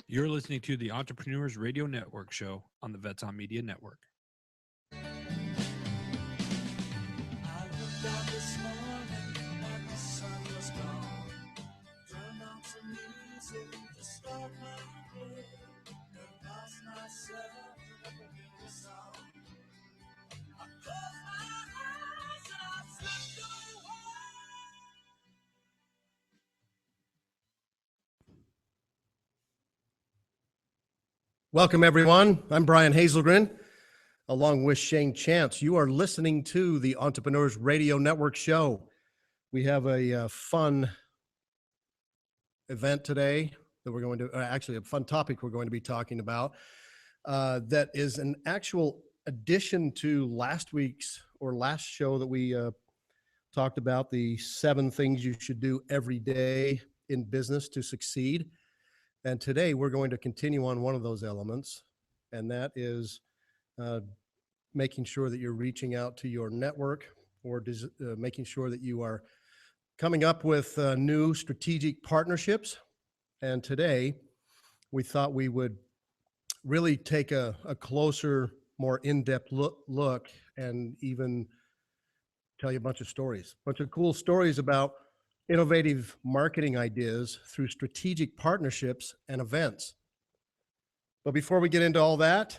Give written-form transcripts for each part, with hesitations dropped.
You're listening to the Entrepreneurs Radio Network show on the Vets on Media Network. Welcome, everyone. I'm Brian Hazelgren, along with Shane Chance. You are listening to the Entrepreneurs Radio Network show. We have a fun event today that we're going to, actually a fun topic we're going to be talking about that is an actual addition to last week's or last show that we talked about, the 7 things you should do every day in business to succeed. And today we're going to continue on one of those elements, and that is making sure that you're reaching out to your network, or making sure that you are coming up with new strategic partnerships. And today we thought we would really take a closer, more in-depth look and even tell you a bunch of cool stories about innovative marketing ideas through strategic partnerships and events. But before we get into all that,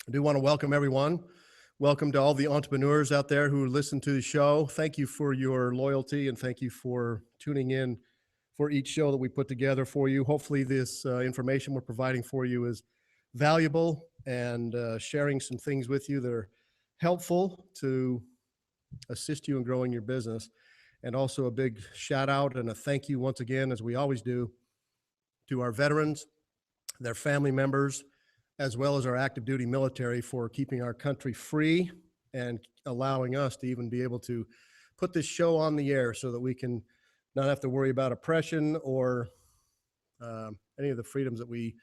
I do want to welcome everyone. Welcome to all the entrepreneurs out there who listen to the show. Thank you for your loyalty, and thank you for tuning in for each show that we put together for you. Hopefully this information we're providing for you is valuable, and sharing some things with you that are helpful to assist you in growing your business. And also a big shout out and a thank you once again, as we always do, to our veterans, their family members, as well as our active duty military for keeping our country free and allowing us to even be able to put this show on the air so that we can not have to worry about oppression or any of the freedoms that we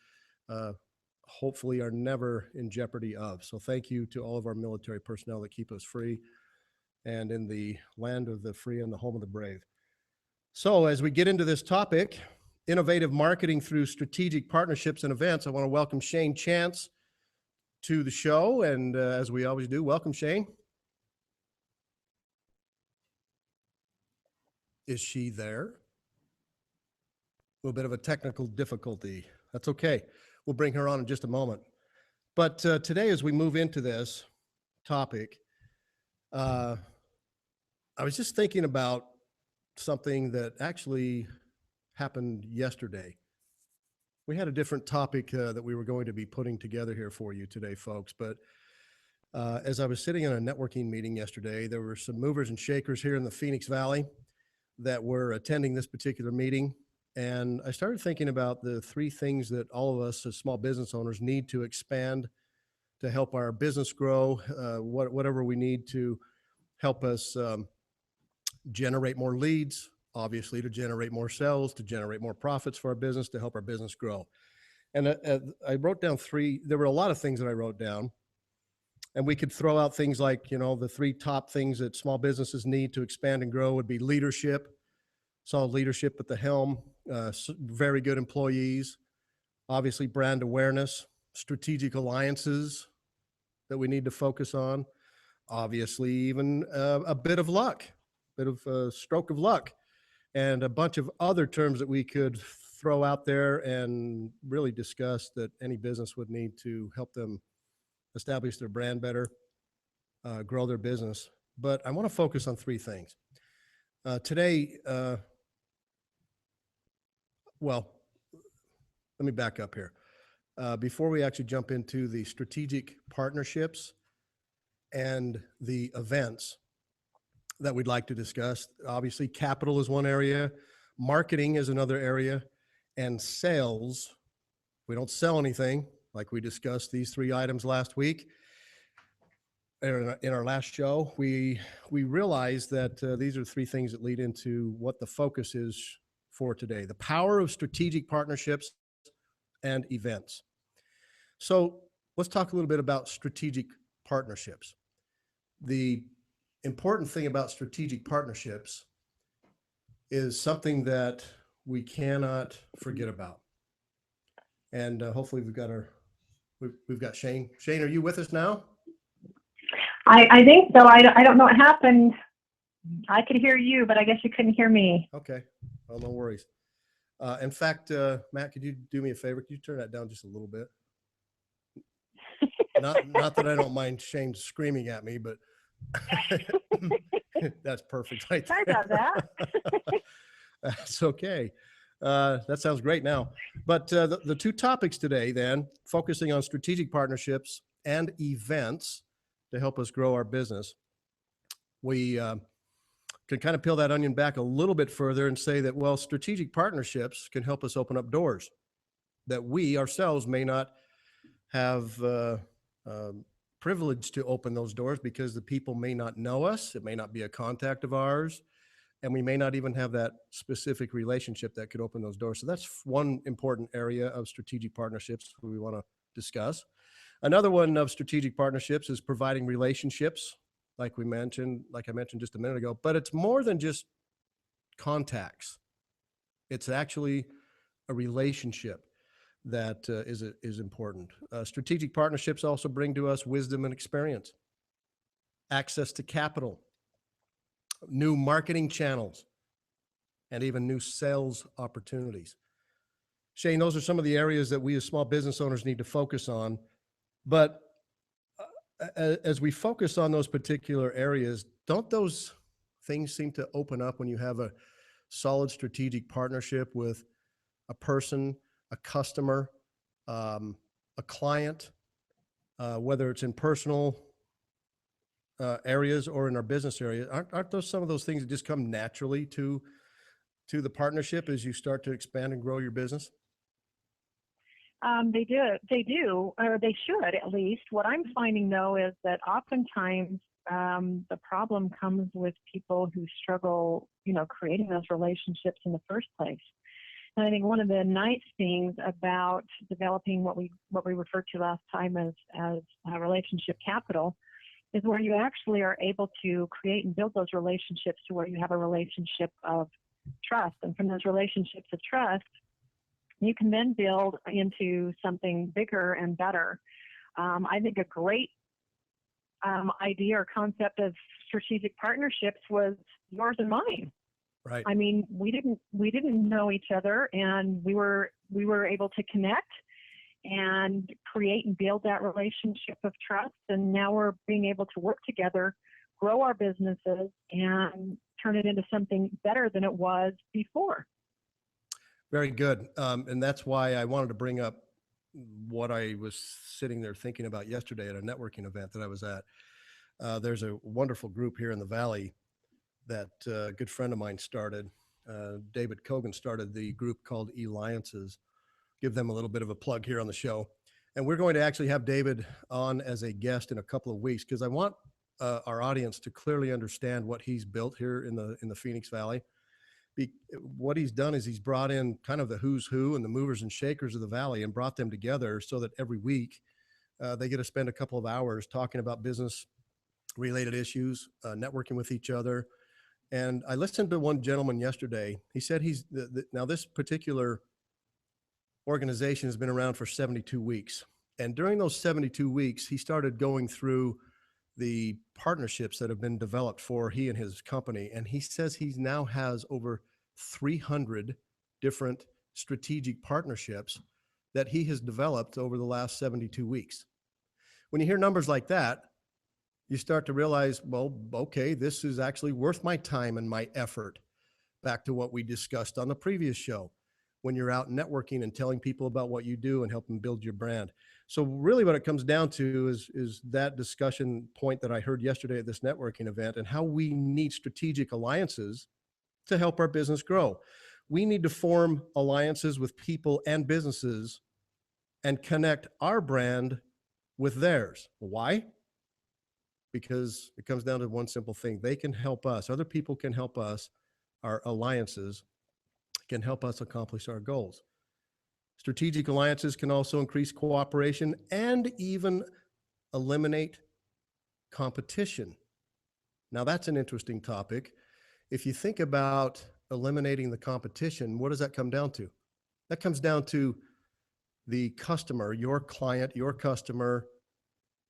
hopefully are never in jeopardy of. So thank you to all of our military personnel that keep us free and in the land of the free and the home of the brave. So as we get into this topic, innovative marketing through strategic partnerships and events, I want to welcome Shane Chance to the show. And as we always do, welcome, Shane. Is she there? A little bit of a technical difficulty. That's okay. We'll bring her on in just a moment. But today, as we move into this topic, I was just thinking about something that actually happened yesterday. We had a different topic that we were going to be putting together here for you today, folks. But as I was sitting in a networking meeting yesterday, there were some movers and shakers here in the Phoenix Valley that were attending this particular meeting. And I started thinking about the 3 things that all of us as small business owners need to expand to help our business grow, whatever we need to help us generate more leads, obviously to generate more sales, to generate more profits for our business, to help our business grow. And I wrote down 3, there were a lot of things that I wrote down, and we could throw out things like, you know, the 3 top things that small businesses need to expand and grow would be leadership, solid leadership at the helm, very good employees, obviously brand awareness, strategic alliances that we need to focus on, obviously even a bit of luck, bit of a stroke of luck, and a bunch of other terms that we could throw out there and really discuss that any business would need to help them establish their brand better, grow their business. But I want to focus on 3 things. Today, well, let me back up here. Before we actually jump into the strategic partnerships and the events that we'd like to discuss, obviously capital is one area, marketing is another area, and sales. We don't sell anything, like we discussed these 3 items last week. In our last show, we realized that these are 3 things that lead into what the focus is for today: the power of strategic partnerships and events. So let's talk a little bit about strategic partnerships. The important thing about strategic partnerships is something that we cannot forget about. And hopefully we've got Shane. Shane, are you with us now? I think so. I don't know what happened. I could hear you, but I guess you couldn't hear me. Okay. Well, no worries. In fact, Matt, could you do me a favor? Could you turn that down just a little bit? Not that I don't mind Shane screaming at me, but that's perfect. Right Sorry about that. That's okay. That sounds great now. But the two topics today, then, focusing on strategic partnerships and events to help us grow our business. We can kind of peel that onion back a little bit further and say that, well, strategic partnerships can help us open up doors that we ourselves may not have privilege to open those doors because the people may not know us. It may not be a contact of ours. And we may not even have that specific relationship that could open those doors. So that's one important area of strategic partnerships we want to discuss. Another one of strategic partnerships is providing relationships, like I mentioned just a minute ago, but it's more than just contacts. It's actually a relationship that is important. Strategic partnerships also bring to us wisdom and experience, access to capital, new marketing channels, and even new sales opportunities. Shane, those are some of the areas that we as small business owners need to focus on. But as we focus on those particular areas, don't those things seem to open up when you have a solid strategic partnership with a person, a customer, a client, whether it's in personal areas or in our business area? Aren't those some of those things that just come naturally to the partnership as you start to expand and grow your business? They do, or they should at least. What I'm finding though is that oftentimes the problem comes with people who struggle, creating those relationships in the first place. And I think one of the nice things about developing what we referred to last time as relationship capital is where you actually are able to create and build those relationships to where you have a relationship of trust. And from those relationships of trust, you can then build into something bigger and better. I think a great idea or concept of strategic partnerships was yours and mine. Right. I mean, we didn't know each other, and we were able to connect and create and build that relationship of trust. And now we're being able to work together, grow our businesses, and turn it into something better than it was before. Very good. And that's why I wanted to bring up what I was sitting there thinking about yesterday at a networking event that I was at. There's a wonderful group here in the Valley that a good friend of mine started. David Kogan started the group called Alliances. Give them a little bit of a plug here on the show. And we're going to actually have David on as a guest in a couple of weeks because I want our audience to clearly understand what he's built here in the Phoenix Valley. What he's done is he's brought in kind of the who's who and the movers and shakers of the Valley and brought them together so that every week they get to spend a couple of hours talking about business related issues, networking with each other. And I listened to one gentleman yesterday. He said now this particular organization has been around for 72 weeks. And during those 72 weeks, he started going through the partnerships that have been developed for he and his company. And he says he now has over 300 different strategic partnerships that he has developed over the last 72 weeks. When you hear numbers like that, you start to realize, well, okay, this is actually worth my time and my effort. Back to what we discussed on the previous show, when you're out networking and telling people about what you do and helping build your brand. So really what it comes down to is that discussion point that I heard yesterday at this networking event and how we need strategic alliances to help our business grow. We need to form alliances with people and businesses and connect our brand with theirs. Why? Because it comes down to one simple thing. They can help us. Other people can help us. Our alliances can help us accomplish our goals. Strategic alliances can also increase cooperation and even eliminate competition. Now, that's an interesting topic. If you think about eliminating the competition, what does that come down to? That comes down to the customer, your client, your customer,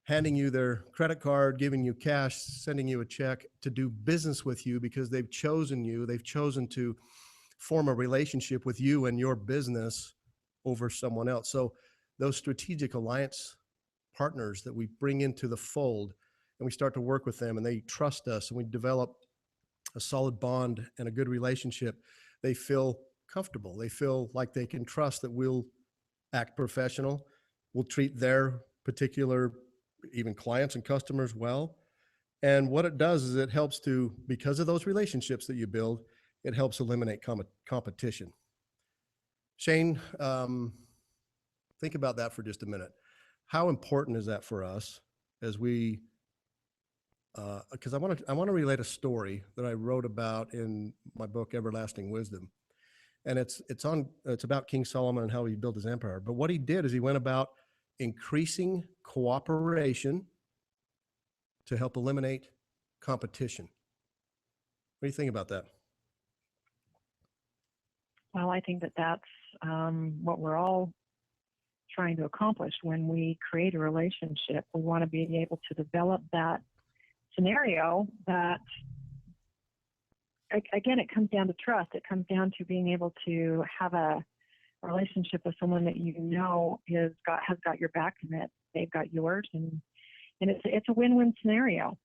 handing you their credit card, giving you cash, sending you a check to do business with you because they've chosen you. They've chosen to form a relationship with you and your business over someone else. So those strategic alliance partners that we bring into the fold and we start to work with them and they trust us and we develop a solid bond and a good relationship, they feel comfortable. They feel like they can trust that we'll act professional. We'll treat their particular even clients and customers well. And what it does is it helps to, because of those relationships that you build, it helps eliminate competition. Shane, think about that for just a minute. How important is that for us as we, because I want to relate a story that I wrote about in my book, Everlasting Wisdom. And it's about King Solomon and how he built his empire. But what he did is he went about increasing cooperation to help eliminate competition. What do you think about that? Well, I think that that's what we're all trying to accomplish when we create a relationship. We want to be able to develop that scenario that, again, it comes down to trust. It comes down to being able to have a relationship with someone that you know has got your back and that they've got yours, and it's a win-win scenario.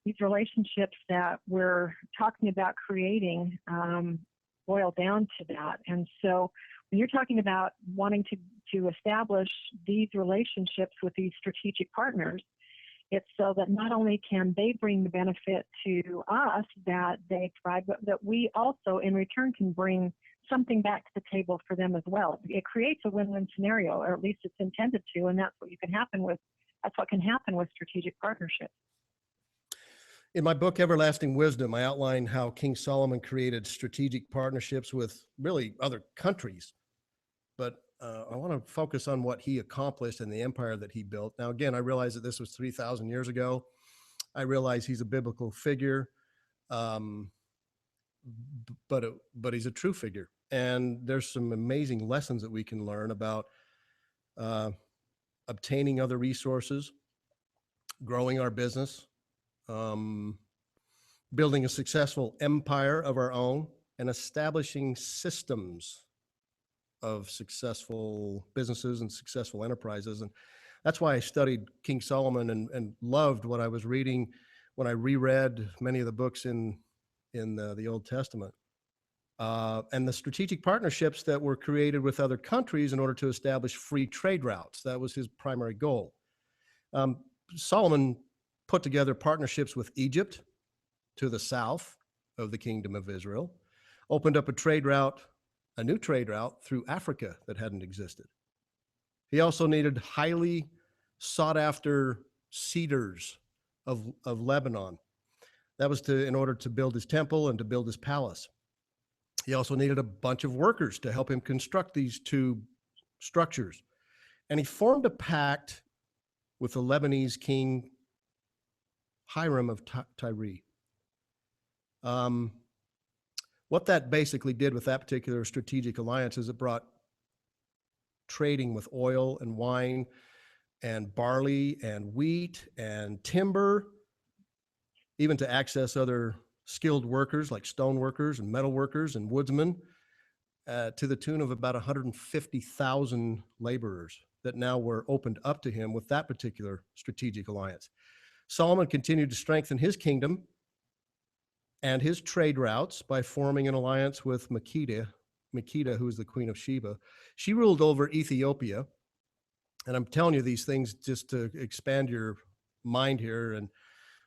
These relationships that we're talking about creating boil down to that. And so when you're talking about wanting to establish these relationships with these strategic partners, it's so that not only can they bring the benefit to us that they thrive, but that we also in return can bring something back to the table for them as well. It creates a win-win scenario, or at least it's intended to, and that's what can happen with strategic partnerships. In my book, Everlasting Wisdom, I outline how King Solomon created strategic partnerships with really other countries. But I want to focus on what he accomplished and the empire that he built. Now, again, I realize that this was 3,000 years ago. I realize he's a biblical figure, but he's a true figure. And there's some amazing lessons that we can learn about obtaining other resources, growing our business, building a successful empire of our own, and establishing systems of successful businesses and successful enterprises. And that's why I studied King Solomon and loved what I was reading when I reread many of the books in the Old Testament. And the strategic partnerships that were created with other countries in order to establish free trade routes. That was his primary goal. Solomon put together partnerships with Egypt to the south of the Kingdom of Israel, opened up a new trade route through Africa that hadn't existed. He also needed highly sought after cedars of Lebanon. That was in order to build his temple and to build his palace. He also needed a bunch of workers to help him construct these two structures. And he formed a pact with the Lebanese king Hiram of Tyre. What that basically did with that particular strategic alliance is it brought trading with oil and wine and barley and wheat and timber, even to access other skilled workers like stone workers and metal workers and woodsmen, to the tune of about 150,000 laborers that now were opened up to him with that particular strategic alliance. Solomon continued to strengthen his kingdom and his trade routes by forming an alliance with Makeda, who was the Queen of Sheba. She ruled over Ethiopia. And I'm telling you these things just to expand your mind here and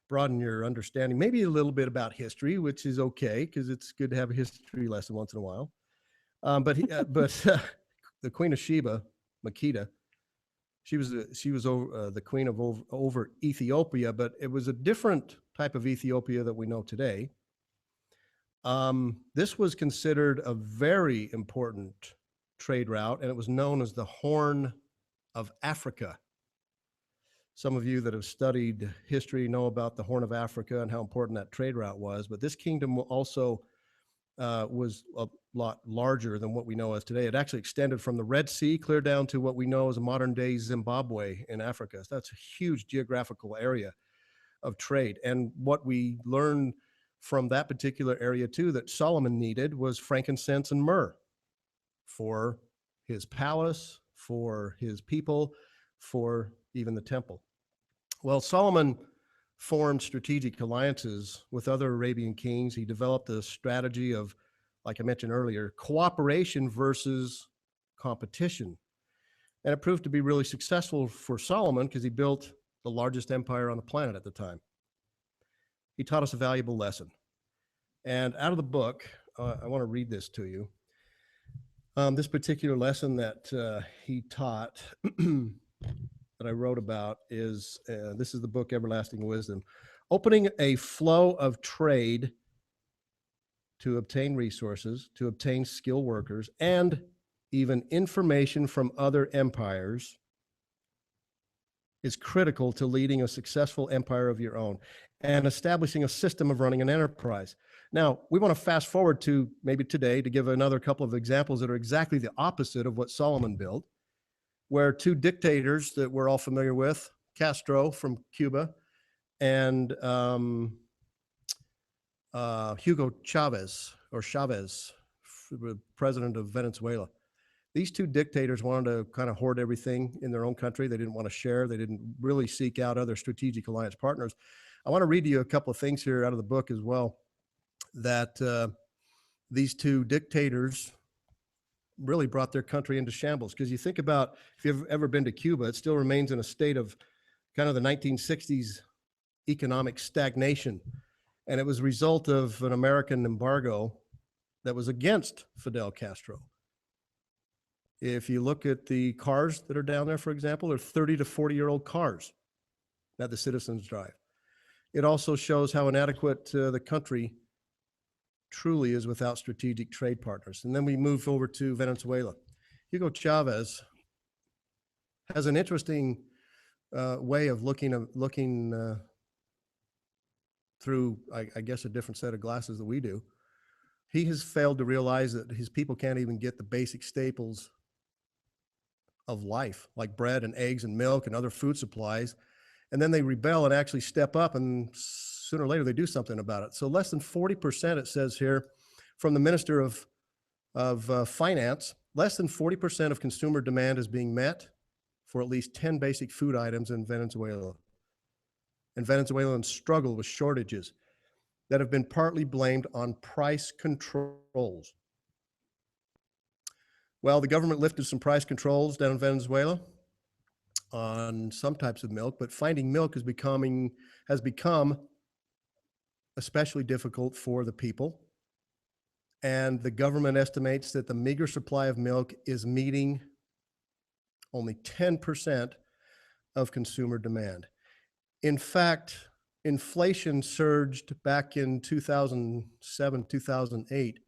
broaden your understanding, maybe a little bit about history, which is okay, because it's good to have a history lesson once in a while. But the Queen of Sheba, Makeda, she was the queen of over Ethiopia, but it was a different type of Ethiopia that we know today. This was considered a very important trade route, and it was known as the Horn of Africa. Some of you that have studied history know about the Horn of Africa and how important that trade route was, but this kingdom also was a lot larger than what we know as today. It actually extended from the Red Sea clear down to what we know as modern day Zimbabwe in Africa. So that's a huge geographical area of trade. And what we learned from that particular area too that Solomon needed was frankincense and myrrh for his palace, for his people, for even the temple. Well, Solomon formed strategic alliances with other Arabian kings. He developed a strategy of, like I mentioned earlier, cooperation versus competition. And it proved to be really successful for Solomon because he built the largest empire on the planet at the time. He taught us a valuable lesson. And out of the book, I want to read this to you. This particular lesson that he taught that I wrote about is, this is the book Everlasting Wisdom. Opening a flow of trade to obtain resources, to obtain skilled workers, and even information from other empires is critical to leading a successful empire of your own and establishing a system of running an enterprise. Now, we want to fast forward to maybe today to give another couple of examples that are exactly the opposite of what Solomon built, where two dictators that we're all familiar with, Castro from Cuba and Hugo Chavez, president of Venezuela. These two dictators wanted to kind of hoard everything in their own country. They didn't want to share. They didn't really seek out other strategic alliance partners. I want to read to you a couple of things here out of the book as well, that these two dictators really brought their country into shambles. Because you think about, if you've ever been to Cuba, it still remains in a state of kind of the 1960s economic stagnation. And it was a result of an American embargo that was against Fidel Castro. If you look at the cars that are down there, for example, they're 30 to 40-year-old cars that the citizens drive. It also shows how inadequate the country truly is without strategic trade partners. And then we move over to Venezuela. Hugo Chavez has an interesting way of looking through, I guess, a different set of glasses that we do. He has failed to realize that his people can't even get the basic staples of life, like bread and eggs and milk and other food supplies. And then they rebel and actually step up, and sooner or later they do something about it. So less than 40%, it says here, from the Minister of Finance, less than 40% of consumer demand is being met for at least 10 basic food items in Venezuela. And Venezuelans struggle with shortages that have been partly blamed on price controls. Well, the government lifted some price controls down in Venezuela on some types of milk, but finding milk has become especially difficult for the people. And the government estimates that the meager supply of milk is meeting only 10% of consumer demand. In fact, inflation surged back in 2007, 2008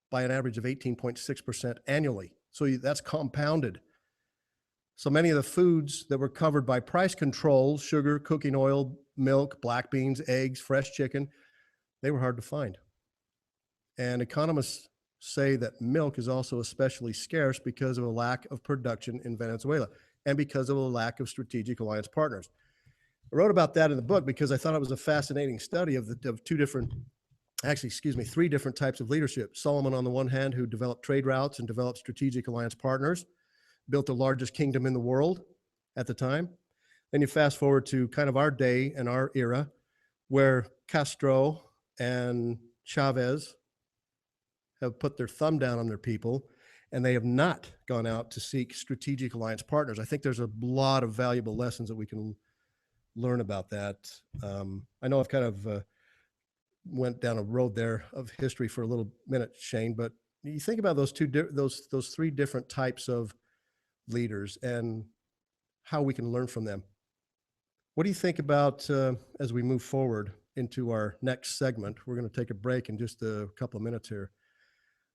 by an average of 18.6% annually. So that's compounded. So many of the foods that were covered by price controls, sugar, cooking oil, milk, black beans, eggs, fresh chicken, they were hard to find. And economists say that milk is also especially scarce because of a lack of production in Venezuela and because of a lack of strategic alliance partners. I wrote about that in the book because I thought it was a fascinating study of three different types of leadership. Solomon on the one hand, who developed trade routes and developed strategic alliance partners, built the largest kingdom in the world at the time. Then you fast forward to kind of our day and our era, where Castro and Chavez have put their thumb down on their people, and they have not gone out to seek strategic alliance partners. I think there's a lot of valuable lessons that we can learn about that. I know I've kind of went down a road there of history for a little minute, Shane, but you think about those three different types of leaders and how we can learn from them. What do you think about as we move forward into our next segment? We're going to take a break in just a couple of minutes here.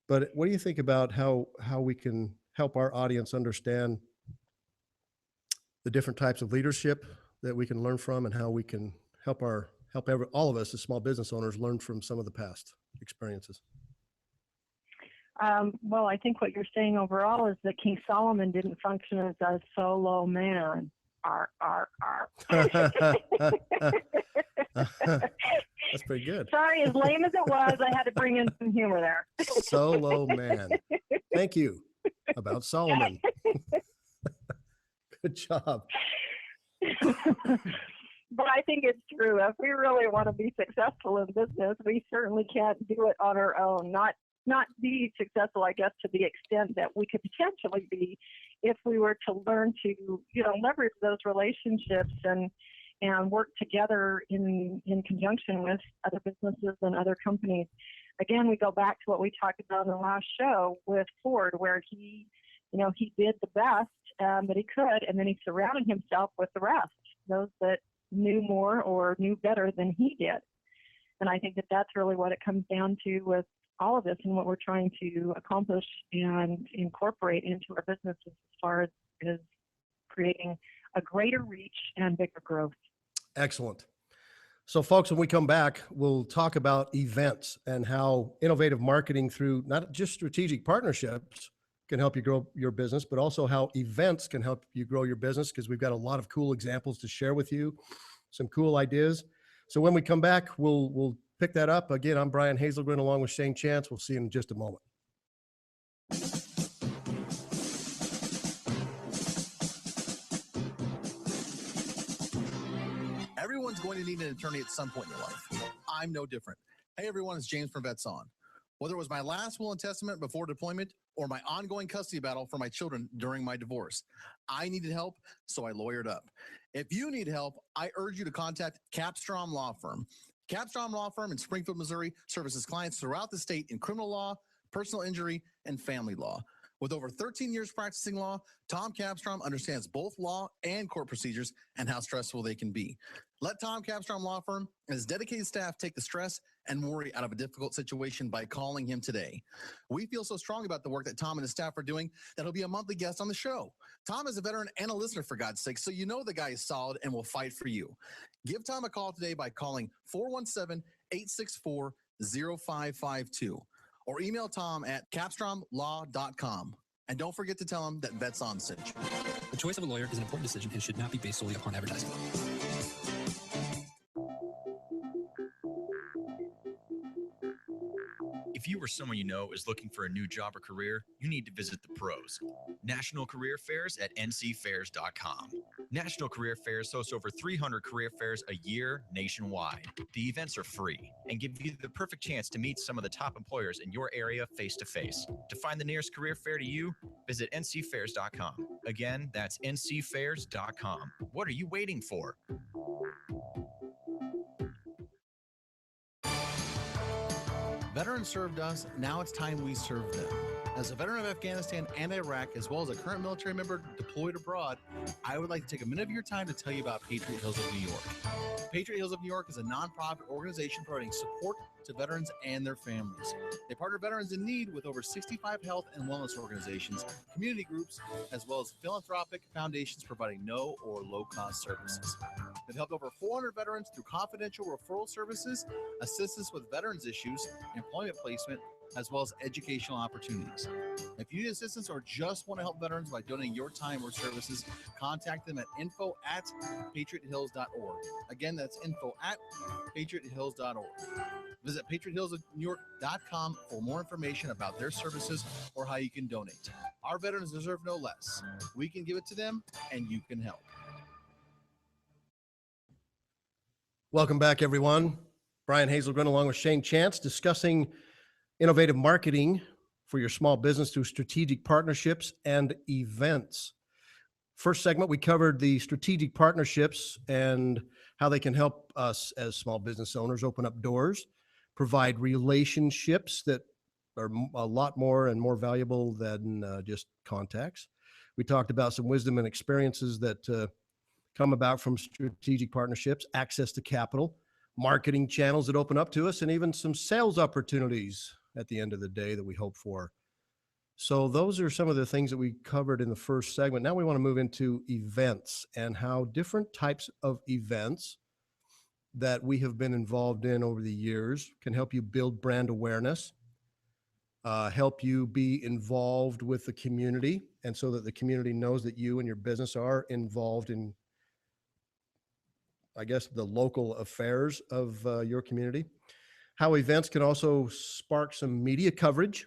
But what do you think about how we can help our audience understand the different types of leadership that we can learn from, and how we can help all of us as small business owners learn from some of the past? experiences? Well, I think what you're saying overall is that King Solomon didn't function as a solo man. That's pretty good. Sorry, as lame as it was, I had to bring in some humor there. Solo man. Thank you. About Solomon. Good job. But I think it's true. If we really want to be successful in business, we certainly can't do it on our own. Not be successful, I guess, to the extent that we could potentially be if we were to learn to, leverage those relationships and work together in conjunction with other businesses and other companies. Again, we go back to what we talked about in the last show with Ford, where he did the best that he could, and then he surrounded himself with the rest, those that knew more or knew better than he did. And I think that that's really what it comes down to with all of this and what we're trying to accomplish and incorporate into our business as far as creating a greater reach and bigger growth. Excellent. So folks, when we come back, we'll talk about events and how innovative marketing through not just strategic partnerships can help you grow your business, but also how events can help you grow your business, because we've got a lot of cool examples to share with you, some cool ideas. So when we come back, we'll pick that up. Again, I'm Brian Hazelgren along with Shane Chance. We'll see you in just a moment. Everyone's going to need an attorney at some point in their life. I'm no different. Hey everyone, it's James from Vets On. Whether it was my last will and testament before deployment or my ongoing custody battle for my children during my divorce, I needed help, so I lawyered up. If you need help, I urge you to contact Capstrom Law Firm. Capstrom Law Firm in Springfield, Missouri services clients throughout the state in criminal law, personal injury, and family law. With over 13 years practicing law, Tom Capstrom understands both law and court procedures and how stressful they can be. Let Tom Capstrom Law Firm and his dedicated staff take the stress and worry out of a difficult situation by calling him today. We feel so strong about the work that Tom and his staff are doing that he'll be a monthly guest on the show. Tom is a veteran and a listener, for God's sake, so you know the guy is solid and will fight for you. Give Tom a call today by calling 417-864-0552 or email Tom at capstromlaw.com. And don't forget to tell him that Vets On sent you. The choice of a lawyer is an important decision and should not be based solely upon advertising. If you or someone you know is looking for a new job or career, you need to visit the pros. National Career Fairs at ncfairs.com. National Career Fairs hosts over 300 career fairs a year nationwide. The events are free and give you the perfect chance to meet some of the top employers in your area face-to-face. To find the nearest career fair to you, visit ncfairs.com. Again, that's ncfairs.com. What are you waiting for? Veterans served us, now it's time we serve them. As a veteran of Afghanistan and Iraq, as well as a current military member deployed abroad, I would like to take a minute of your time to tell you about Patriot Hills of New York. Patriot Hills of New York is a nonprofit organization providing support to veterans and their families. They partner veterans in need with over 65 health and wellness organizations, community groups, as well as philanthropic foundations providing no or low-cost services. They've helped over 400 veterans through confidential referral services, assistance with veterans issues, employment placement, as well as educational opportunities. If you need assistance or just want to help veterans by donating your time or services, contact them at info@patriothills.org. Again, that's info@patriothills.org. Visit patriothillsofnewyork.com for more information about their services or how you can donate. Our veterans deserve no less. We can give it to them, and you can help. Welcome back, everyone. Brian Hazelgren along with Shane Chance discussing innovative marketing for your small business through strategic partnerships and events. First segment, we covered the strategic partnerships and how they can help us as small business owners open up doors, provide relationships that are a lot more and more valuable than just contacts. We talked about some wisdom and experiences that come about from strategic partnerships, access to capital, marketing channels that open up to us, and even some sales opportunities at the end of the day that we hope for. So those are some of the things that we covered in the first segment. Now we want to move into events and how different types of events that we have been involved in over the years can help you build brand awareness, help you be involved with the community, and so that the community knows that you and your business are involved in, I guess, the local affairs of your community. How events can also spark some media coverage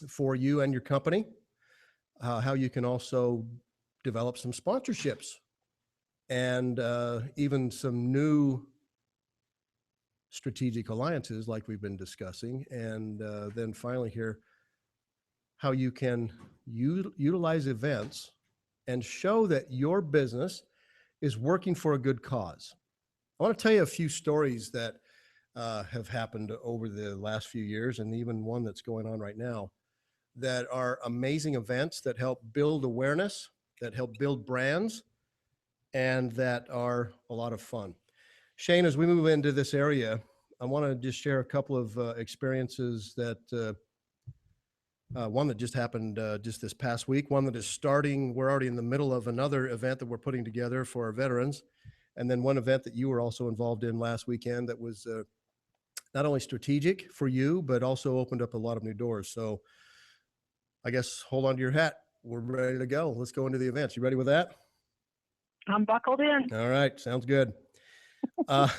for you and your company. How you can also develop some sponsorships and even some new strategic alliances like we've been discussing. And then finally here, how you can utilize events and show that your business is working for a good cause. I want to tell you a few stories that have happened over the last few years, and even one that's going on right now, that are amazing events that help build awareness, that help build brands, and that are a lot of fun. Shane, as we move into this area, I want to just share a couple of experiences that, one that just happened just this past week, one that is starting, we're already in the middle of another event that we're putting together for our veterans, and then one event that you were also involved in last weekend that was not only strategic for you, but also opened up a lot of new doors. So I guess hold on to your hat. We're ready to go. Let's go into the events. You ready with that? I'm buckled in. All right. Sounds good. I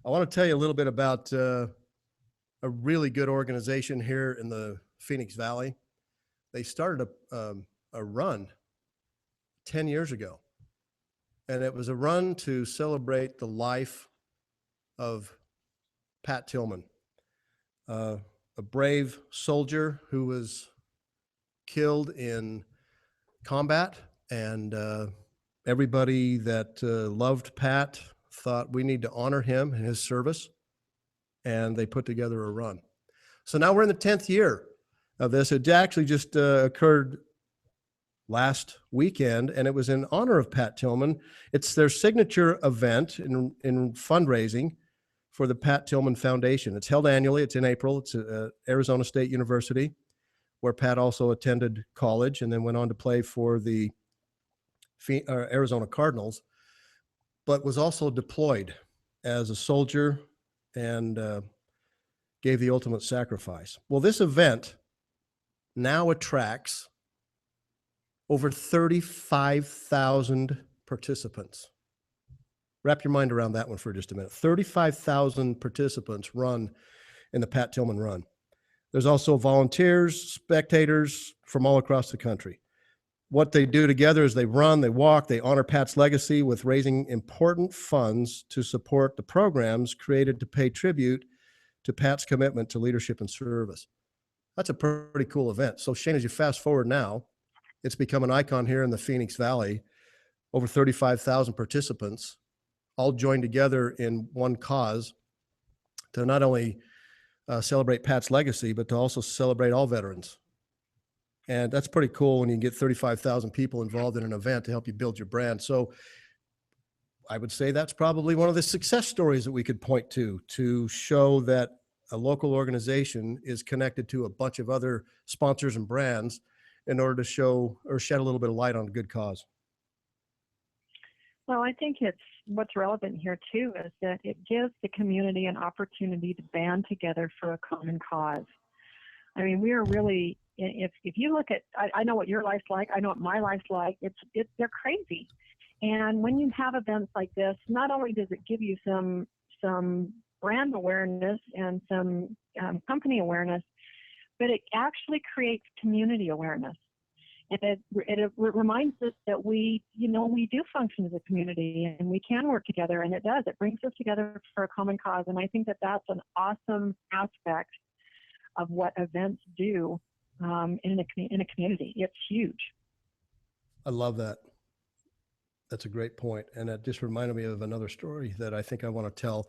want to tell you a little bit about a really good organization here in the Phoenix Valley. They started a run 10 years ago, and it was a run to celebrate the life of Pat Tillman, a brave soldier who was killed in combat, and everybody that loved Pat thought we need to honor him and his service, and they put together a run. So now we're in the 10th year of this. It actually just occurred last weekend, and it was in honor of Pat Tillman. It's their signature event in fundraising for the Pat Tillman Foundation. It's held annually. It's in April. It's at Arizona State University, where Pat also attended college and then went on to play for the Arizona Cardinals, but was also deployed as a soldier and gave the ultimate sacrifice. Well, this event now attracts over 35,000 participants. Wrap your mind around that one for just a minute. 35,000 participants run in the Pat Tillman Run. There's also volunteers, spectators from all across the country. What they do together is they run, they walk, they honor Pat's legacy with raising important funds to support the programs created to pay tribute to Pat's commitment to leadership and service. That's a pretty cool event. So Shane, as you fast forward now, it's become an icon here in the Phoenix Valley. Over 35,000 participants all joined together in one cause to not only celebrate Pat's legacy, but to also celebrate all veterans. And that's pretty cool when you get 35,000 people involved in an event to help you build your brand. So I would say that's probably one of the success stories that we could point to show that a local organization is connected to a bunch of other sponsors and brands in order to show or shed a little bit of light on a good cause. Well, I think what's relevant here too is that it gives the community an opportunity to band together for a common cause. I mean, we are really, if you look at, I know what your life's like, I know what my life's like, they're crazy. And when you have events like this, not only does it give you some brand awareness and some company awareness, but it actually creates community awareness. And it reminds us that we do function as a community and we can work together, and it does. It brings us together for a common cause. And I think that that's an awesome aspect of what events do in a community. It's huge. I love that. That's a great point. And that just reminded me of another story that I think I want to tell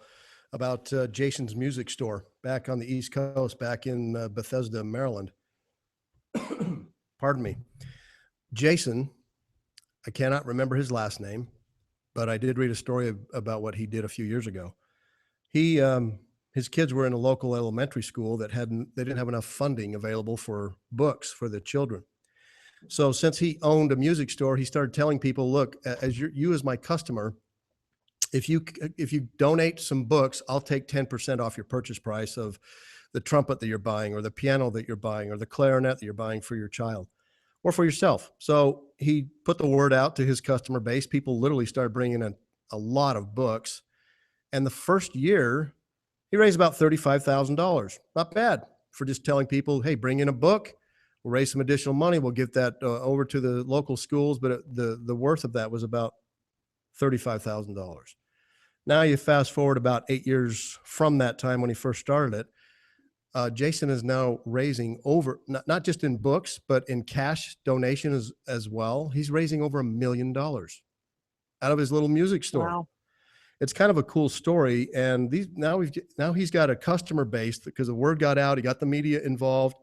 about Jason's Music Store back on the East Coast, back in Bethesda, Maryland. Pardon me. Jason, I cannot remember his last name, but I did read a story about what he did a few years ago. His kids were in a local elementary school that they didn't have enough funding available for books for the children. So since he owned a music store, he started telling people, look, as you as my customer, if you donate some books, I'll take 10% off your purchase price of the trumpet that you're buying, or the piano that you're buying, or the clarinet that you're buying for your child or for yourself. So he put the word out to his customer base. People literally started bringing in a lot of books. And the first year, he raised about $35,000. Not bad for just telling people, hey, bring in a book. We'll raise some additional money. We'll get that over to the local schools. But the worth of that was about $35,000. Now you fast forward about 8 years from that time when he first started it. Jason is now raising over, not just in books, but in cash donations as well. He's raising over $1 million out of his little music store. Wow. It's kind of a cool story. And now he's got a customer base because the word got out. He got the media involved.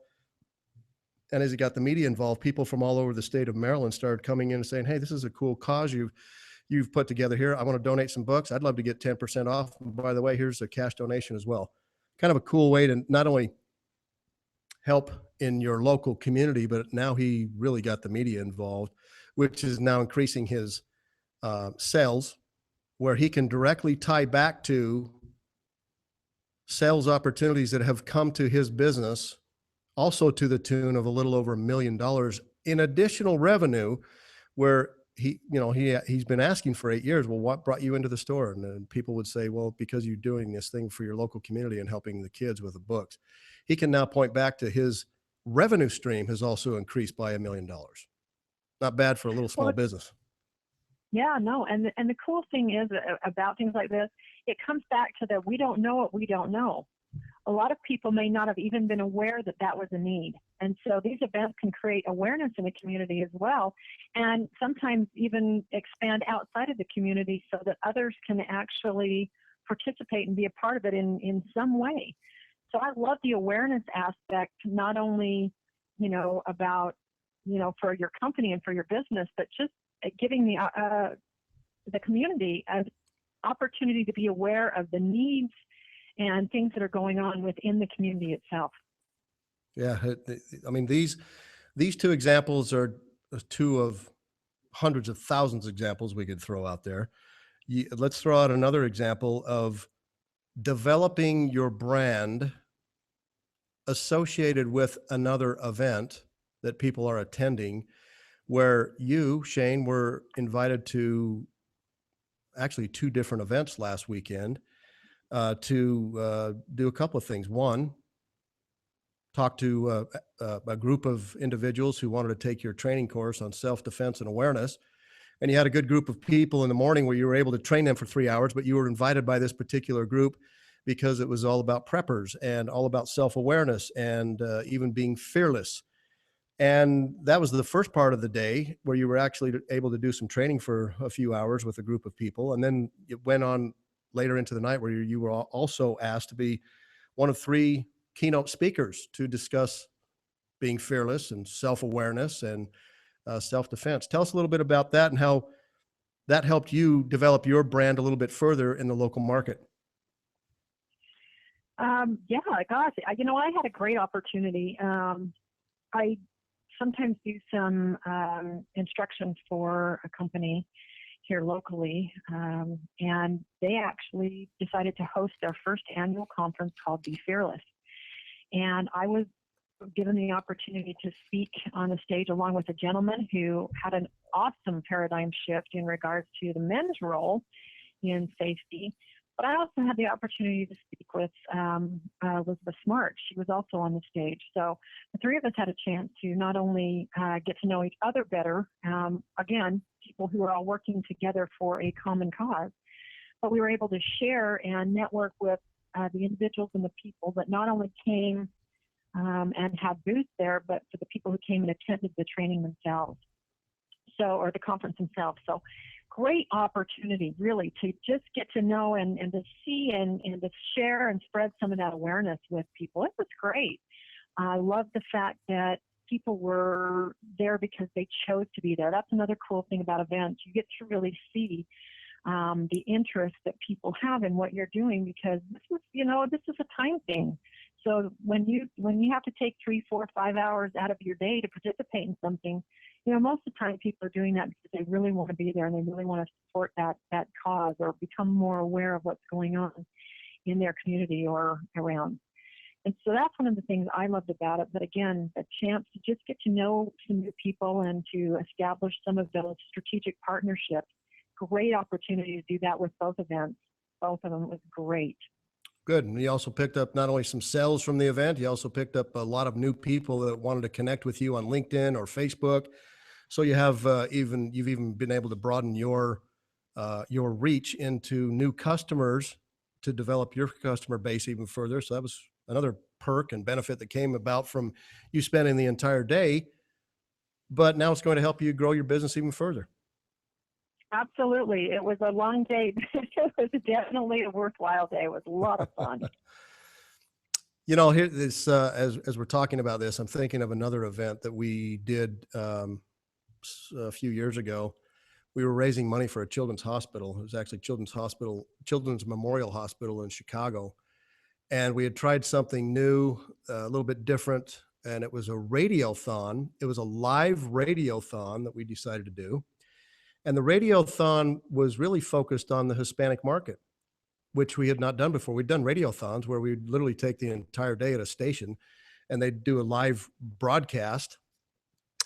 And as he got the media involved, people from all over the state of Maryland started coming in and saying, hey, this is a cool cause you've put together here. I want to donate some books. I'd love to get 10% off. And by the way, here's a cash donation as well. Kind of a cool way to not only help in your local community, but now he really got the media involved, which is now increasing his sales, where he can directly tie back to sales opportunities that have come to his business, also to the tune of a little over $1 million in additional revenue, where he's been asking for 8 years, well, what brought you into the store? And then people would say, well, because you're doing this thing for your local community and helping the kids with the books. He can now point back to his revenue stream has also increased by $1 million. Not bad for a little small business. Yeah, no. And the cool thing is about things like this, it comes back to that we don't know what we don't know. A lot of people may not have even been aware that that was a need. And so these events can create awareness in the community as well, and sometimes even expand outside of the community so that others can actually participate and be a part of it in some way. So I love the awareness aspect, not only, about, for your company and for your business, but just giving the community an opportunity to be aware of the needs and things that are going on within the community itself. Yeah, I mean, these two examples are two of hundreds of thousands of examples we could throw out there. Let's throw out another example of developing your brand associated with another event that people are attending, where you, Shane, were invited to actually 2 different events last weekend to do a couple of things. One, talk to a group of individuals who wanted to take your training course on self-defense and awareness. And you had a good group of people in the morning where you were able to train them for 3 hours, but you were invited by this particular group because it was all about preppers and all about self-awareness and even being fearless. And that was the first part of the day where you were actually able to do some training for a few hours with a group of people. And then it went on later into the night where you were also asked to be one of 3 keynote speakers to discuss being fearless and self-awareness and self-defense. Tell us a little bit about that and how that helped you develop your brand a little bit further in the local market. Yeah, gosh, I had a great opportunity. I sometimes do some instruction for a company here locally, and they actually decided to host their first annual conference called Be Fearless. And I was given the opportunity to speak on the stage along with a gentleman who had an awesome paradigm shift in regards to the men's role in safety. But I also had the opportunity to speak with Elizabeth Smart. She was also on the stage. So the 3 of us had a chance to not only get to know each other better, again, people who are all working together for a common cause, but we were able to share and network with the individuals and the people that not only came and had booths there, but for the people who came and attended the training themselves, or the conference themselves. So great opportunity, really, to just get to know and to see and to share and spread some of that awareness with people. It was great. I love the fact that people were there because they chose to be there. That's another cool thing about events. You get to really see the interest that people have in what you're doing, because this is a time thing. So when you have to take 3, 4, 5 hours out of your day to participate in something, most of the time people are doing that because they really want to be there and they really want to support that cause or become more aware of what's going on in their community or around. And so that's one of the things I loved about it. But again, the chance to just get to know some new people and to establish some of those strategic partnerships. Great opportunity to do that with both events. Both of them was great. Good. And you also picked up not only some sales from the event, you also picked up a lot of new people that wanted to connect with you on LinkedIn or Facebook. So you have you've even been able to broaden your reach into new customers to develop your customer base even further. So that was another perk and benefit that came about from you spending the entire day, but now it's going to help you grow your business even further. Absolutely. It was a long day. It was definitely a worthwhile day. It was a lot of fun. You know, here this as we're talking about this, I'm thinking of another event that we did a few years ago. We were raising money for a children's hospital. It was actually Children's Memorial Hospital in Chicago. And we had tried something new, a little bit different, and it was a radiothon. It was a live radiothon that we decided to do. And the radiothon was really focused on the Hispanic market, which we had not done before. We'd done radiothons where we'd literally take the entire day at a station and they'd do a live broadcast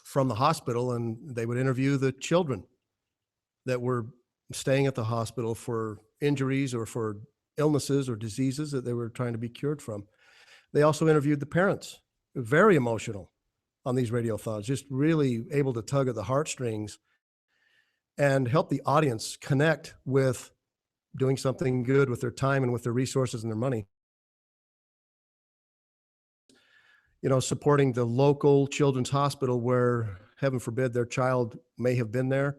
from the hospital and they would interview the children that were staying at the hospital for injuries or for illnesses or diseases that they were trying to be cured from. They also interviewed the parents, very emotional on these radiothons, just really able to tug at the heartstrings and help the audience connect with doing something good with their time and with their resources and their money. You know, supporting the local children's hospital where, heaven forbid, their child may have been there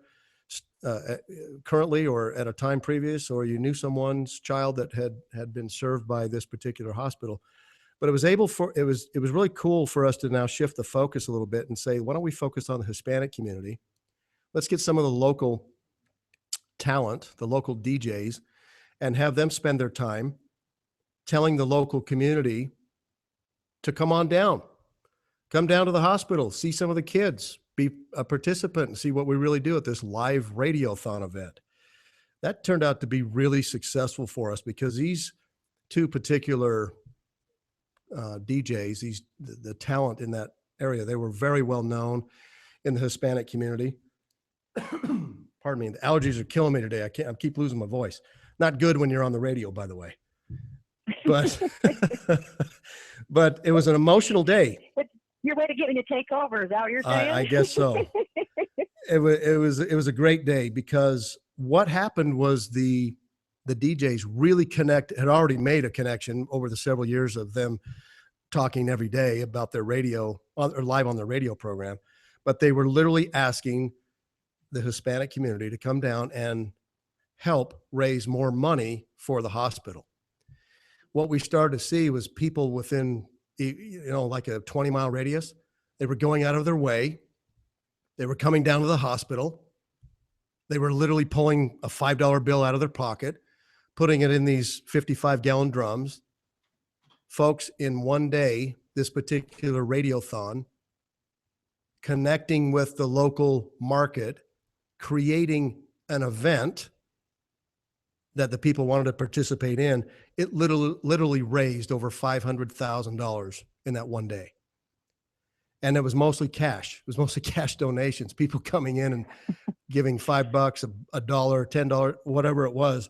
currently or at a time previous, or you knew someone's child that had been served by this particular hospital. But it was really cool for us to now shift the focus a little bit and say, why don't we focus on the Hispanic community? Let's get some of the local talent, the local DJs, and have them spend their time telling the local community to come on down, come down to the hospital, see some of the kids, be a participant and see what we really do at this live radiothon event. That turned out to be really successful for us because these two particular DJs, the talent in that area, they were very well known in the Hispanic community. Pardon me, the allergies are killing me today. I keep losing my voice. Not good when you're on the radio, by the way. But but it was an emotional day. Your way to get me to take over, is that what you're saying? I guess so. It was a great day because what happened was the DJs really had already made a connection over the several years of them talking every day about their radio or live on their radio program, but they were literally asking the Hispanic community to come down and help raise more money for the hospital. What we started to see was people within, like a 20-mile radius, they were going out of their way. They were coming down to the hospital. They were literally pulling a $5 bill out of their pocket, putting it in these 55-gallon drums. Folks, in one day, this particular radiothon, connecting with the local market, creating an event that the people wanted to participate in, it literally raised over $500,000 in that one day. And it was mostly cash. It was mostly cash donations, people coming in and giving $5, $1, $10, whatever it was,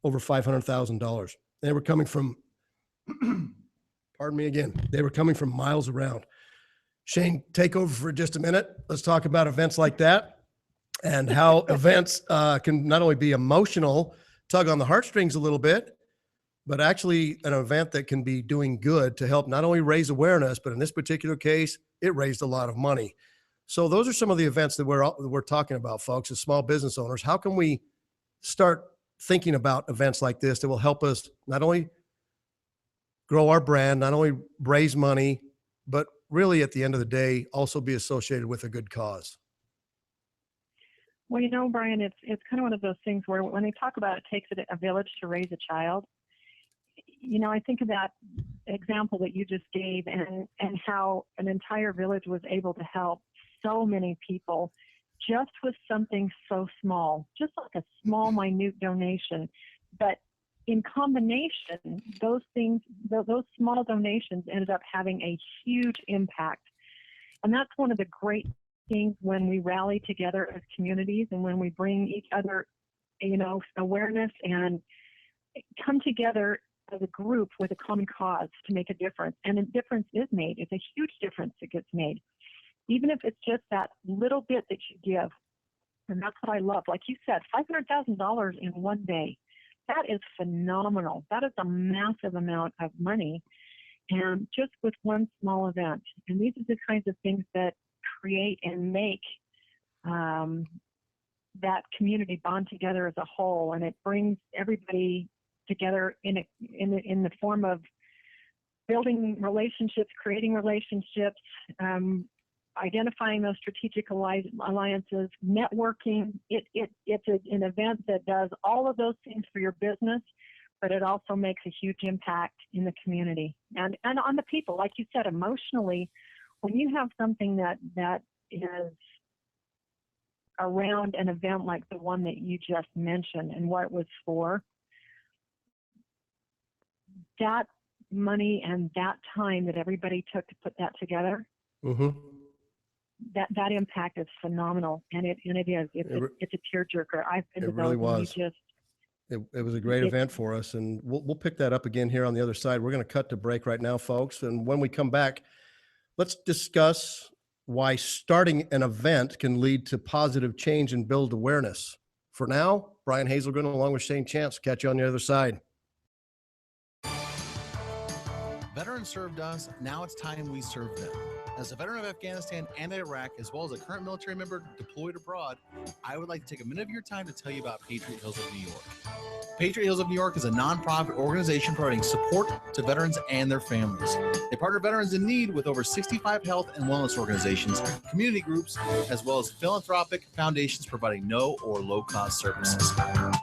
over $500,000. They were coming from, pardon me again, they were coming from miles around. Shane, take over for just a minute. Let's talk about events like that and how events can not only be emotional, tug on the heartstrings a little bit, but actually an event that can be doing good to help not only raise awareness, but in this particular case, it raised a lot of money. So those are some of the events that we're talking about, folks, as small business owners. How can we start thinking about events like this that will help us not only grow our brand, not only raise money, but really at the end of the day, also be associated with a good cause? Well, Brian, it's kind of one of those things where when they talk about it takes a village to raise a child, I think of that example that you just gave and how an entire village was able to help. so many people just with something so small, just like a small, minute donation. But in combination, those things, those small donations ended up having a huge impact. And that's one of the great things when we rally together as communities and when we bring each other, awareness and come together as a group with a common cause to make a difference. And a difference is made. It's a huge difference that gets made, even if it's just that little bit that you give. And that's what I love. Like you said, $500,000 in one day. That is phenomenal. That is a massive amount of money, and just with one small event. And these are the kinds of things that create and make that community bond together as a whole, and it brings everybody together in the form of building relationships, creating relationships, identifying those strategic alliances, networking. It's an event that does all of those things for your business, but it also makes a huge impact in the community and on the people. Like you said, emotionally, when you have something that is around an event like the one that you just mentioned and what it was for, that money and that time that everybody took to put that together, that impact is phenomenal, and it is. It's a tearjerker. I've been to those. It really was. It was a great event for us, and we'll pick that up again here on the other side. We're going to cut to break right now, folks, and when we come back, let's discuss why starting an event can lead to positive change and build awareness. For now, Brian Hazelgren along with Shane Chance. Catch you on the other side. Veterans served us. Now it's time we serve them. As a veteran of Afghanistan and Iraq, as well as a current military member deployed abroad, I would like to take a minute of your time to tell you about Patriot Hills of New York. Patriot Hills of New York is a nonprofit organization providing support to veterans and their families. They partner veterans in need with over 65 health and wellness organizations, community groups, as well as philanthropic foundations providing no or low-cost services.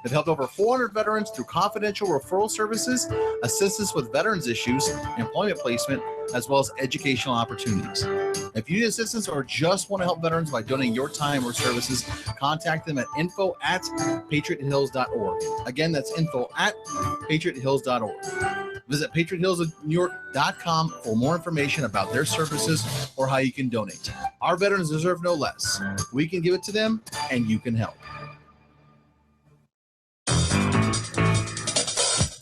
They've helped over 400 veterans through confidential referral services, assistance with veterans issues, employment placement, as well as educational opportunities. If you need assistance or just want to help veterans by donating your time or services, contact them at info@patriothills.org. Again, that's info@patriothills.org. Visit patriothillsnewyork.com for more information about their services or how you can donate. Our veterans deserve no less. We can give it to them, and you can help.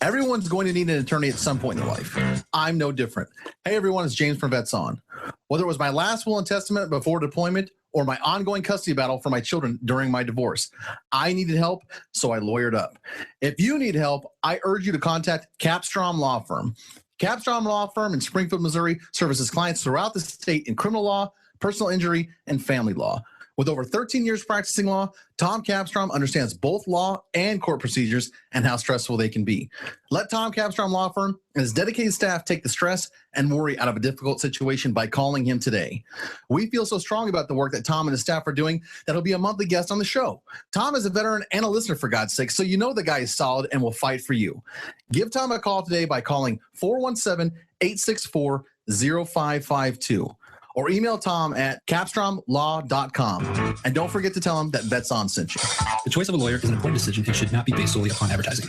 Everyone's going to need an attorney at some point in their life. I'm no different. Hey, everyone, it's James from Vets On. Whether it was my last will and testament before deployment or my ongoing custody battle for my children during my divorce, I needed help, so I lawyered up. If you need help, I urge you to contact Capstrom Law Firm. Capstrom Law Firm in Springfield, Missouri services clients throughout the state in criminal law, personal injury, and family law. With over 13 years practicing law, Tom Capstrom understands both law and court procedures and how stressful they can be. Let Tom Capstrom Law Firm and his dedicated staff take the stress and worry out of a difficult situation by calling him today. We feel so strong about the work that Tom and his staff are doing that he'll be a monthly guest on the show. Tom is a veteran and a listener, for God's sake, so you know the guy is solid and will fight for you. Give Tom a call today by calling 417-864-0552. Or email Tom at capstromlaw.com. And don't forget to tell him that Vets On sent you. The choice of a lawyer is an important decision and should not be based solely upon advertising.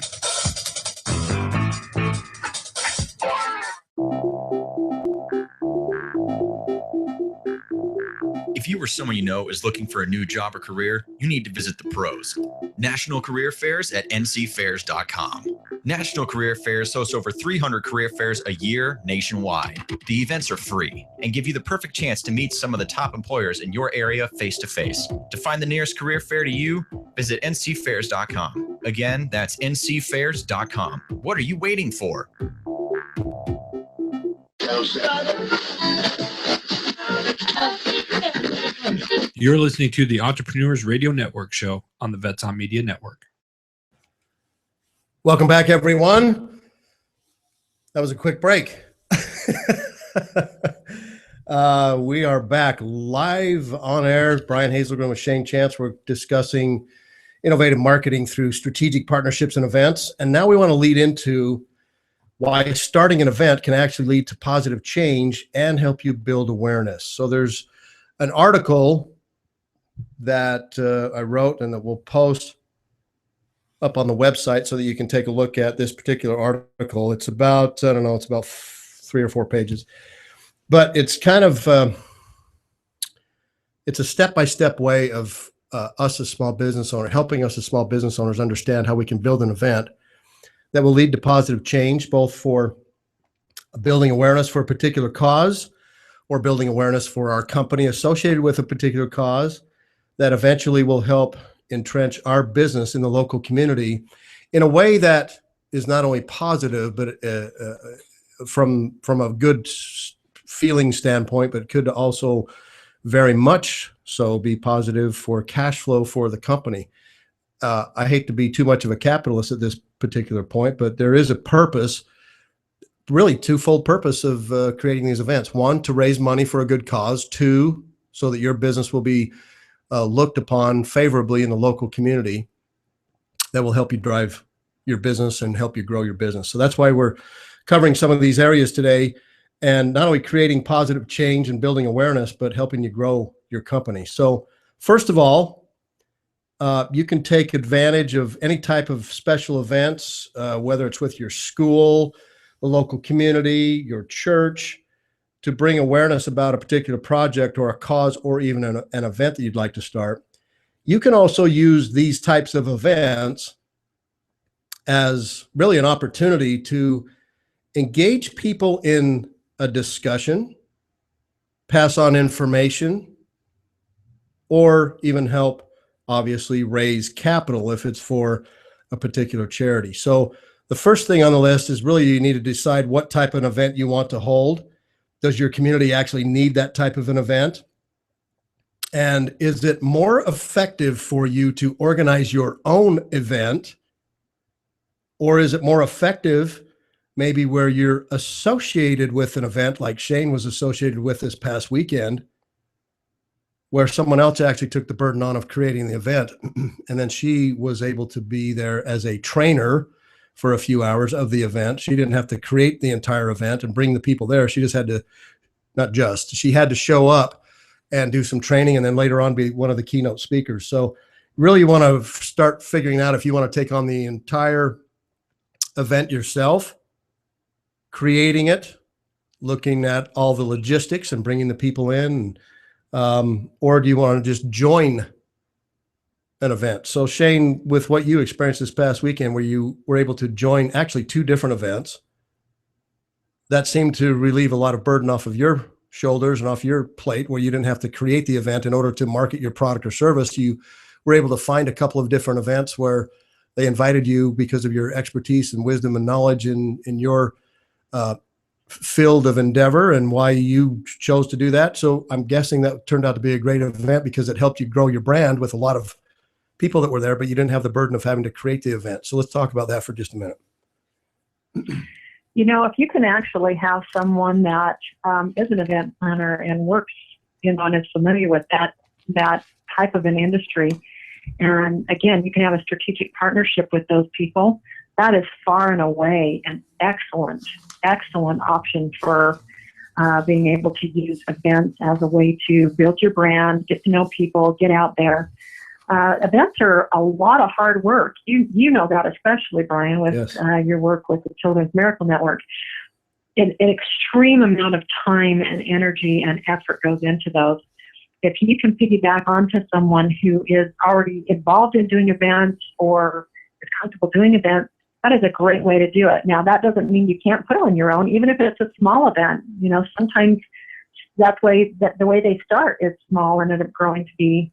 If you or someone you know is looking for a new job or career, you need to visit the pros. National Career Fairs at ncfairs.com. National Career Fairs hosts over 300 career fairs a year nationwide. The events are free and give you the perfect chance to meet some of the top employers in your area face-to-face. To find the nearest career fair to you, visit ncfairs.com. Again, that's ncfairs.com. What are you waiting for? You're listening to the Entrepreneurs Radio Network show on the Vets On Media Network. Welcome back, everyone. That was a quick break. We are back live on air. Brian Hazelgren with Shane Chance. We're discussing innovative marketing through strategic partnerships and events. And now we want to lead into why starting an event can actually lead to positive change and help you build awareness. So there's an article that I wrote and that we'll post up on the website so that you can take a look at this particular article. It's about, I don't know, it's about 3 or 4 pages, but it's kind of, it's a step-by-step way of us as small business owners, helping us as small business owners understand how we can build an event that will lead to positive change, both for building awareness for a particular cause or building awareness for our company associated with a particular cause that eventually will help entrench our business in the local community in a way that is not only positive, but from a good feeling standpoint, but could also very much so be positive for cash flow for the company. I hate to be too much of a capitalist at this particular point, but there is a purpose, really twofold purpose of creating these events. One, to raise money for a good cause. Two, so that your business will be looked upon favorably in the local community that will help you drive your business and help you grow your business. So that's why we're covering some of these areas today, and not only creating positive change and building awareness, but helping you grow your company. So first of all, you can take advantage of any type of special events, whether it's with your school, the local community, your church, to bring awareness about a particular project or a cause or even an event that you'd like to start. You can also use these types of events as really an opportunity to engage people in a discussion, pass on information, or even help, obviously, raise capital if it's for a particular charity. So the first thing on the list is really you need to decide what type of event you want to hold. Does your community actually need that type of an event? And is it more effective for you to organize your own event? Or is it more effective maybe where you're associated with an event like Shane was associated with this past weekend, where someone else actually took the burden on of creating the event. And then she was able to be there as a trainer for a few hours of the event. She didn't have to create the entire event and bring the people there. She just had to, she had to show up and do some training and then later on be one of the keynote speakers. So really you want to start figuring out if you want to take on the entire event yourself, creating it, looking at all the logistics and bringing the people in, or do you want to just join an event? So Shane, with what you experienced this past weekend, where you were able to join actually 2 different events, that seemed to relieve a lot of burden off of your shoulders and off your plate, where you didn't have to create the event in order to market your product or service. You were able to find a couple of different events where they invited you because of your expertise and wisdom and knowledge in your field of endeavor and why you chose to do that. So I'm guessing that turned out to be a great event because it helped you grow your brand with a lot of people that were there, but you didn't have the burden of having to create the event. So let's talk about that for just a minute. You know, if you can actually have someone that is an event planner and works, and is familiar with that type of an industry, and again, you can have a strategic partnership with those people, that is far and away an excellent option for being able to use events as a way to build your brand, get to know people, get out there. Events are a lot of hard work. You know that, especially, Brian, with Yes. Your work with the Children's Miracle Network. An extreme amount of time and energy and effort goes into those. If you can piggyback onto someone who is already involved in doing events or is comfortable doing events, that is a great way to do it. Now, that doesn't mean you can't put on your own, even if it's a small event. You know, sometimes the way they start is small and end up growing to be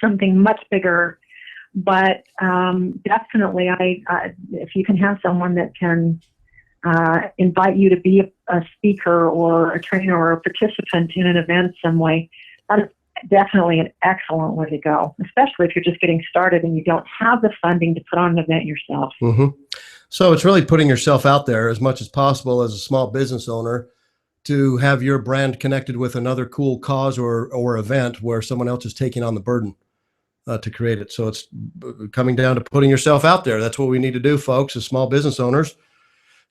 something much bigger. But definitely, if you can have someone that can invite you to be a speaker or a trainer or a participant in an event some way, that is definitely an excellent way to go, especially if you're just getting started and you don't have the funding to put on an event yourself. Mm-hmm. So it's really putting yourself out there as much as possible as a small business owner to have your brand connected with another cool cause or event where someone else is taking on the burden to create it. So it's coming down to putting yourself out there. That's what we need to do, folks, as small business owners,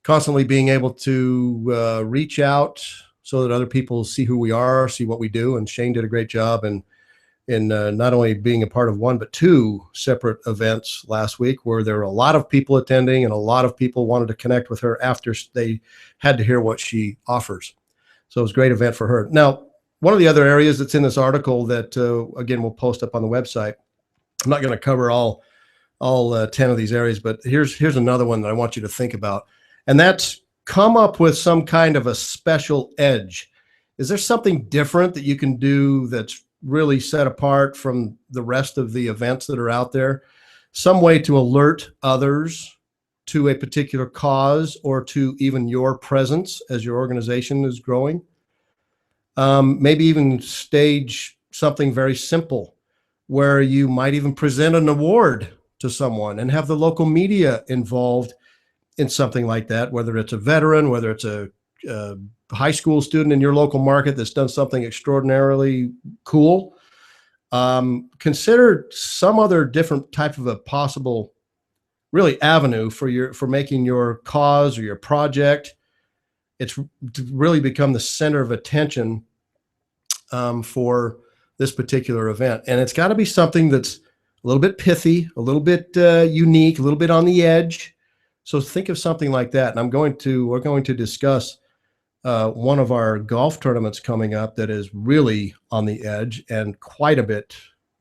constantly being able to reach out, so that other people see who we are, see what we do. And Shane did a great job in not only being a part of one, but two separate events last week where there were a lot of people attending and a lot of people wanted to connect with her after they had to hear what she offers. So it was a great event for her. Now, one of the other areas that's in this article that, again, we'll post up on the website. I'm not going to cover all 10 of these areas, but here's another one that I want you to think about. And that's come up with some kind of a special edge. Is there something different that you can do that's really set apart from the rest of the events that are out there? Some way to alert others to a particular cause or to even your presence as your organization is growing? Maybe even stage something very simple where you might even present an award to someone and have the local media involved in something like that, whether it's a veteran, whether it's a high school student in your local market that's done something extraordinarily cool. Consider some other different type of a possible really avenue for making your cause or your project. It's really become the center of attention for this particular event. And it's got to be something that's a little bit pithy, a little bit unique, a little bit on the edge. So think of something like that. And we're going to discuss one of our golf tournaments coming up that is really on the edge and quite a bit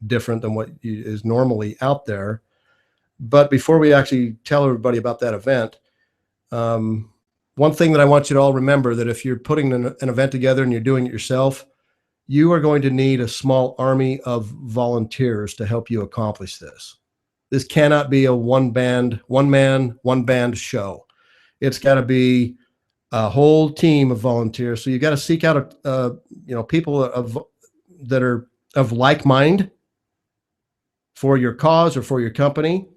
different than what is normally out there. But before we actually tell everybody about that event, one thing that I want you to all remember, that if you're putting an event together and you're doing it yourself, you are going to need a small army of volunteers to help you accomplish this. This cannot be a one man, one band show. It's got to be a whole team of volunteers. So you got to seek out, people that are of like mind for your cause or for your company,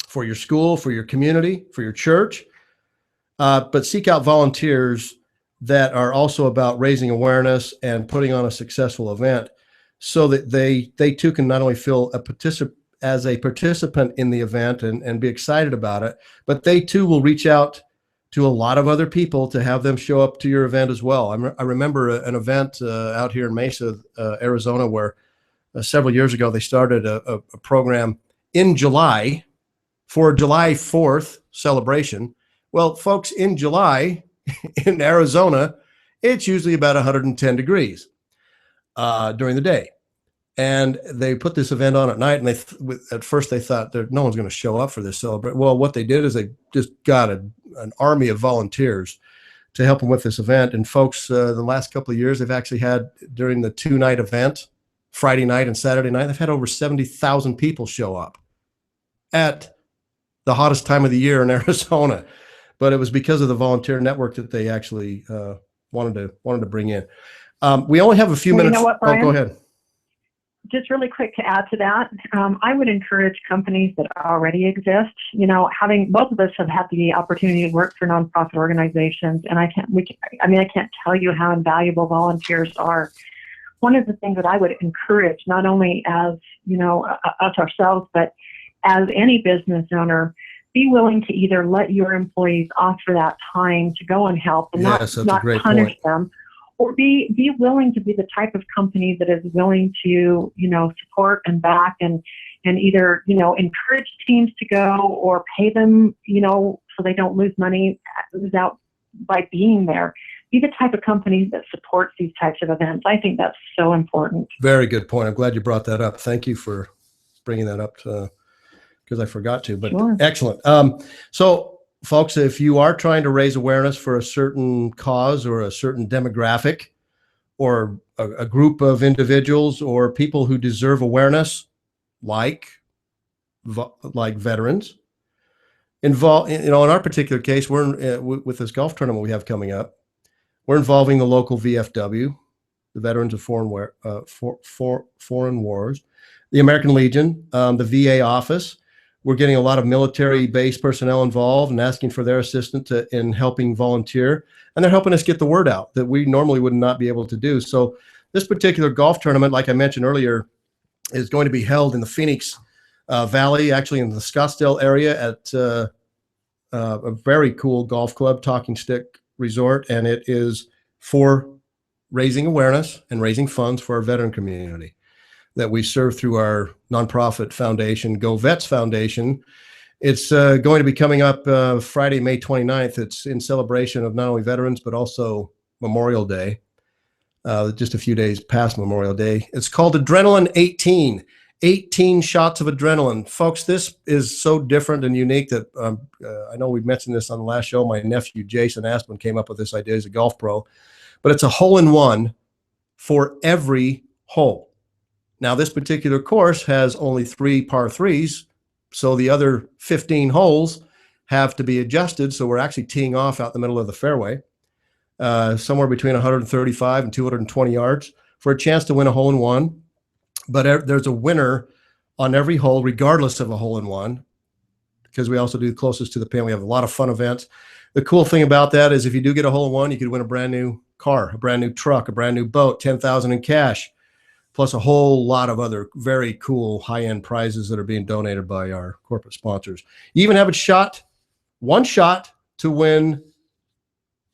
for your school, for your community, for your church. But seek out volunteers that are also about raising awareness and putting on a successful event, so that they too can not only feel as a participant in the event and be excited about it, but they too will reach out to a lot of other people to have them show up to your event as well. I remember an event out here in Mesa, Arizona, where several years ago they started a program in July for July 4th celebration. Well, folks, in July in Arizona, it's usually about 110 degrees during the day. And they put this event on at night, and at first they thought that no one's going to show up for this celebration. Well, what they did is they just got an army of volunteers to help them with this event. And folks, the last couple of years, they've actually had, during the 2-night event, Friday night and Saturday night, they've had over 70,000 people show up at the hottest time of the year in Arizona. But it was because of the volunteer network that they actually wanted to bring in. We only have a few minutes. You know what, Brian? Oh, go ahead. Just really quick to add to that, I would encourage companies that already exist. Both of us have had the opportunity to work for nonprofit organizations, and I can't tell you how invaluable volunteers are. One of the things that I would encourage, not only as us ourselves, but as any business owner, be willing to either let your employees off for that time to go and help and not punish them, or be willing to be the type of company that is willing to, support and back and either, encourage teams to go or pay them, so they don't lose out by being there. Be the type of company that supports these types of events. I think that's so important. Very good point. I'm glad you brought that up. Thank you for bringing that up because I forgot to, but Sure. Excellent. So folks, if you are trying to raise awareness for a certain cause or a certain demographic or a group of individuals or people who deserve awareness, like veterans, in our particular case, we're with this golf tournament we have coming up, we're involving the local VFW, the Veterans of Foreign Wars, the American Legion, the VA office. We're getting a lot of military-based personnel involved and asking for their assistance in helping volunteer. And they're helping us get the word out that we normally would not be able to do. So this particular golf tournament, like I mentioned earlier, is going to be held in the Phoenix Valley, actually in the Scottsdale area at a very cool golf club, Talking Stick Resort. And it is for raising awareness and raising funds for our veteran community that we serve through our nonprofit foundation, Go Vets Foundation. It's going to be coming up Friday, May 29th. It's in celebration of not only veterans, but also Memorial Day, just a few days past Memorial Day. It's called Adrenaline 18, 18 shots of adrenaline. Folks, this is so different and unique that I know we mentioned this on the last show. My nephew, Jason Aspen, came up with this idea. He's a golf pro, but it's a hole-in-one for every hole. Now, this particular course has only 3 par 3s, so the other 15 holes have to be adjusted. So we're actually teeing off out in the middle of the fairway, somewhere between 135 and 220 yards for a chance to win a hole-in-one. But there's a winner on every hole, regardless of a hole-in-one, because we also do closest to the pin. We have a lot of fun events. The cool thing about that is if you do get a hole-in-one, you could win a brand new car, a brand new truck, a brand new boat, $10,000 in cash, plus a whole lot of other very cool high-end prizes that are being donated by our corporate sponsors. You even have one shot to win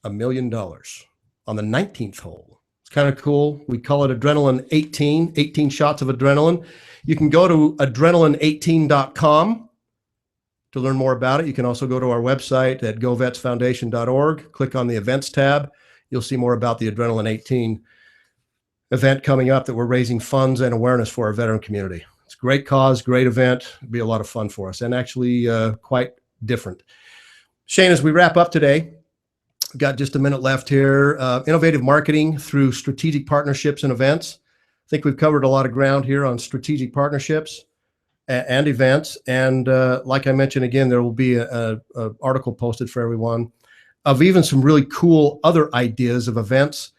$1 million on the 19th hole. It's kind of cool. We call it Adrenaline 18 shots of adrenaline. You can go to adrenaline18.com to learn more about it. You can also go to our website at govetsfoundation.org, click on the events tab. You'll see more about the Adrenaline 18 event coming up that we're raising funds and awareness for our veteran community. It's a great cause, great event. It'll be a lot of fun for us and actually quite different. Shane, as we wrap up today, we've got just a minute left here. Innovative marketing through strategic partnerships and events. I think we've covered a lot of ground here on strategic partnerships and events. And like I mentioned, again, there will be a article posted for everyone of even some really cool other ideas of events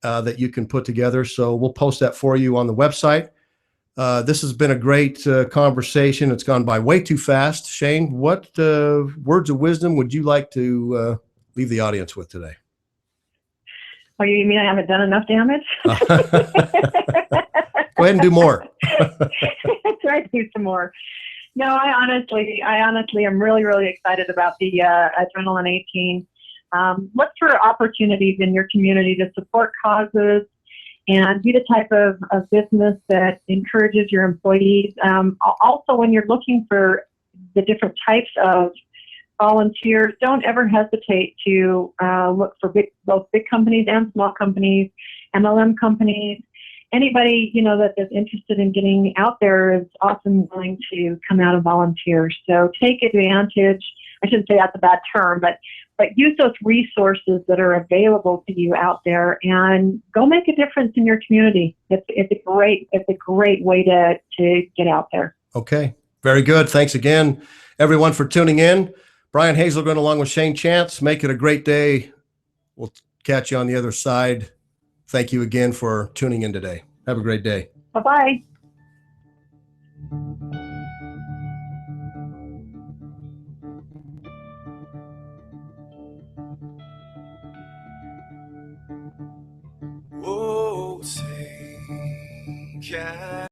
that you can put together. So we'll post that for you on the website. This has been a great conversation. It's gone by way too fast. Shane, what words of wisdom would you like to leave the audience with today? Oh, you mean I haven't done enough damage? Go ahead and do more. Try to do some more. No, I honestly am really, really excited about the Adrenaline 18. Look for opportunities in your community to support causes and be the type of business that encourages your employees. Also, when you're looking for the different types of volunteers, don't ever hesitate to look for both big companies and small companies, MLM companies. Anybody, that is interested in getting out there is often willing to come out and volunteer. So take advantage. I shouldn't say that's a bad term, but use those resources that are available to you out there and go make a difference in your community. It's a great way to get out there. Okay, very good. Thanks again, everyone, for tuning in. Brian Hazelgren along with Shane Chance. Make it a great day. We'll catch you on the other side. Thank you again for tuning in today. Have a great day. Bye-bye. Oh, take care.